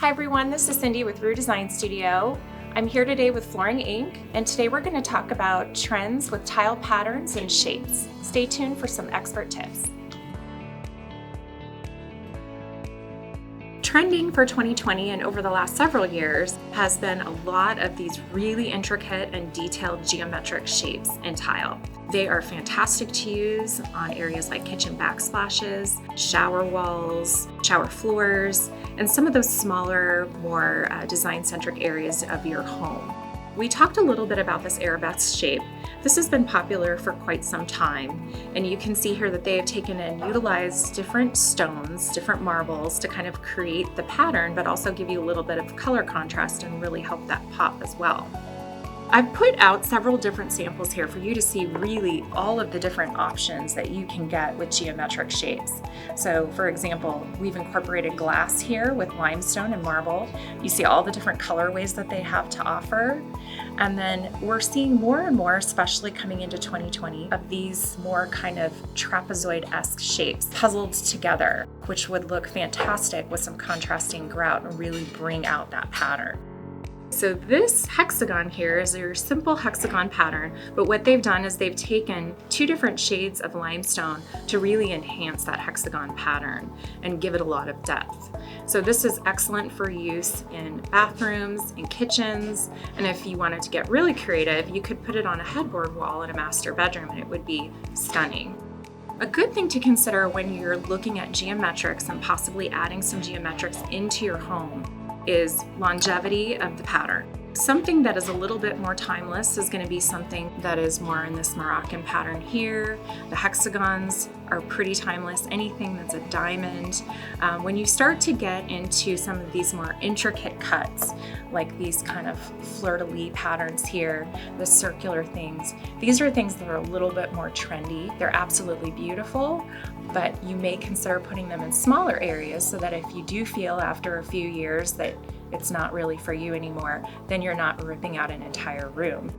Hi everyone, this is Cindy with Rue Design Studio. I'm here today with Flooring Inc. and today we're going to talk about trends with tile patterns and shapes. Stay tuned for some expert tips. Trending for 2020 and over the last several years has been a lot of these really intricate and detailed geometric shapes in tile. They are fantastic to use on areas like kitchen backsplashes, shower walls, shower floors, and some of those smaller, more design-centric areas of your home. We talked a little bit about this arabesque shape. This has been popular for quite some time, and you can see here that they have taken and utilized different stones, different marbles to kind of create the pattern, but also give you a little bit of color contrast and really help that pop as well. I've put out several different samples here for you to see really all of the different options that you can get with geometric shapes. So for example, we've incorporated glass here with limestone and marble. You see all the different colorways that they have to offer. And then we're seeing more and more, especially coming into 2020, of these more kind of trapezoid-esque shapes puzzled together, which would look fantastic with some contrasting grout and really bring out that pattern. So this hexagon here is your simple hexagon pattern, but what they've done is they've taken two different shades of limestone to really enhance that hexagon pattern and give it a lot of depth. So this is excellent for use in bathrooms, in kitchens, and if you wanted to get really creative, you could put it on a headboard wall in a master bedroom and it would be stunning. A good thing to consider when you're looking at geometrics and possibly adding some geometrics into your home is longevity of the pattern. Something that is a little bit more timeless is going to be something that is more in this Moroccan pattern here. The hexagons are pretty timeless. Anything that's a diamond. When you start to get into some of these more intricate cuts, like these kind of fleur-de-lis patterns here, the circular things, these are things that are a little bit more trendy. They're absolutely beautiful, but you may consider putting them in smaller areas so that if you do feel after a few years that it's not really for you anymore, then you're not ripping out an entire room.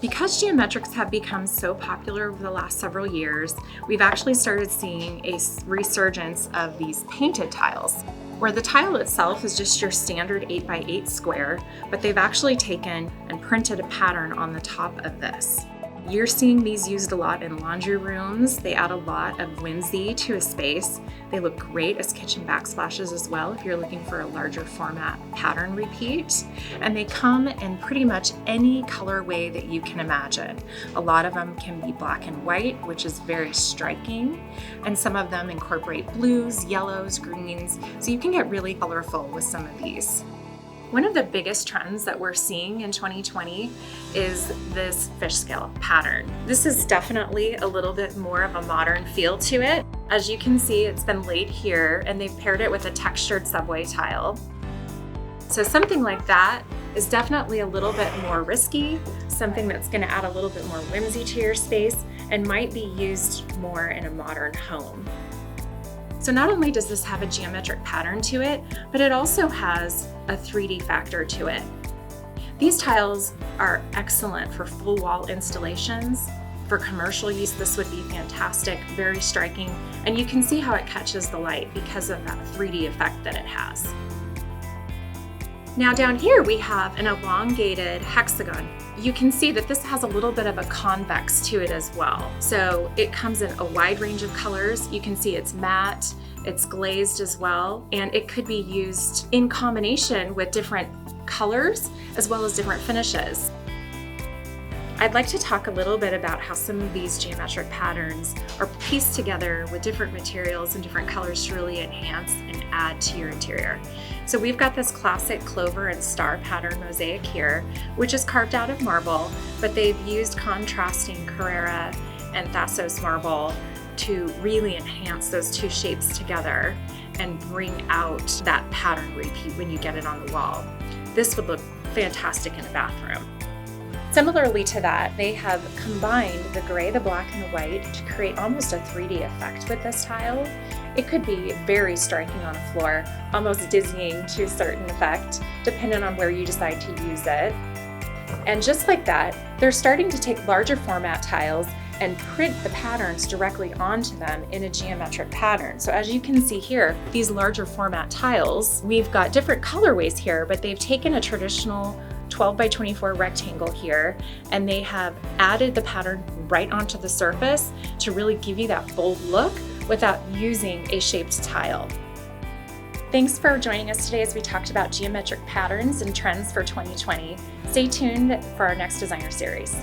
Because geometrics have become so popular over the last several years, we've actually started seeing a resurgence of these painted tiles, where the tile itself is just your standard 8x8 square, but they've actually taken and printed a pattern on the top of this. You're seeing these used a lot in laundry rooms. They add a lot of whimsy to a space. They look great as kitchen backsplashes as well if you're looking for a larger format pattern repeat. And they come in pretty much any colorway that you can imagine. A lot of them can be black and white, which is very striking. And some of them incorporate blues, yellows, greens. So you can get really colorful with some of these. One of the biggest trends that we're seeing in 2020 is this fish scale pattern. This is definitely a little bit more of a modern feel to it. As you can see, it's been laid here and they've paired it with a textured subway tile. So something like that is definitely a little bit more risky, something that's going to add a little bit more whimsy to your space and might be used more in a modern home. So not only does this have a geometric pattern to it, but it also has a 3D factor to it. These tiles are excellent for full wall installations. For commercial use, this would be fantastic, very striking, and you can see how it catches the light because of that 3D effect that it has. Now down here we have an elongated hexagon. You can see that this has a little bit of a convex to it as well. So it comes in a wide range of colors. You can see it's matte, it's glazed as well, and it could be used in combination with different colors as well as different finishes. I'd like to talk a little bit about how some of these geometric patterns are pieced together with different materials and different colors to really enhance and add to your interior. So we've got this classic clover and star pattern mosaic here, which is carved out of marble, but they've used contrasting Carrara and Thassos marble to really enhance those two shapes together and bring out that pattern repeat when you get it on the wall. This would look fantastic in a bathroom. Similarly to that, they have combined the gray, the black, and the white to create almost a 3D effect with this tile. It could be very striking on a floor, almost dizzying to a certain effect, depending on where you decide to use it. And just like that, they're starting to take larger format tiles and print the patterns directly onto them in a geometric pattern. So as you can see here, these larger format tiles, we've got different colorways here, but they've taken a traditional 12 by 24 rectangle here, and they have added the pattern right onto the surface to really give you that bold look without using a shaped tile. Thanks for joining us today as we talked about geometric patterns and trends for 2020. Stay tuned for our next designer series.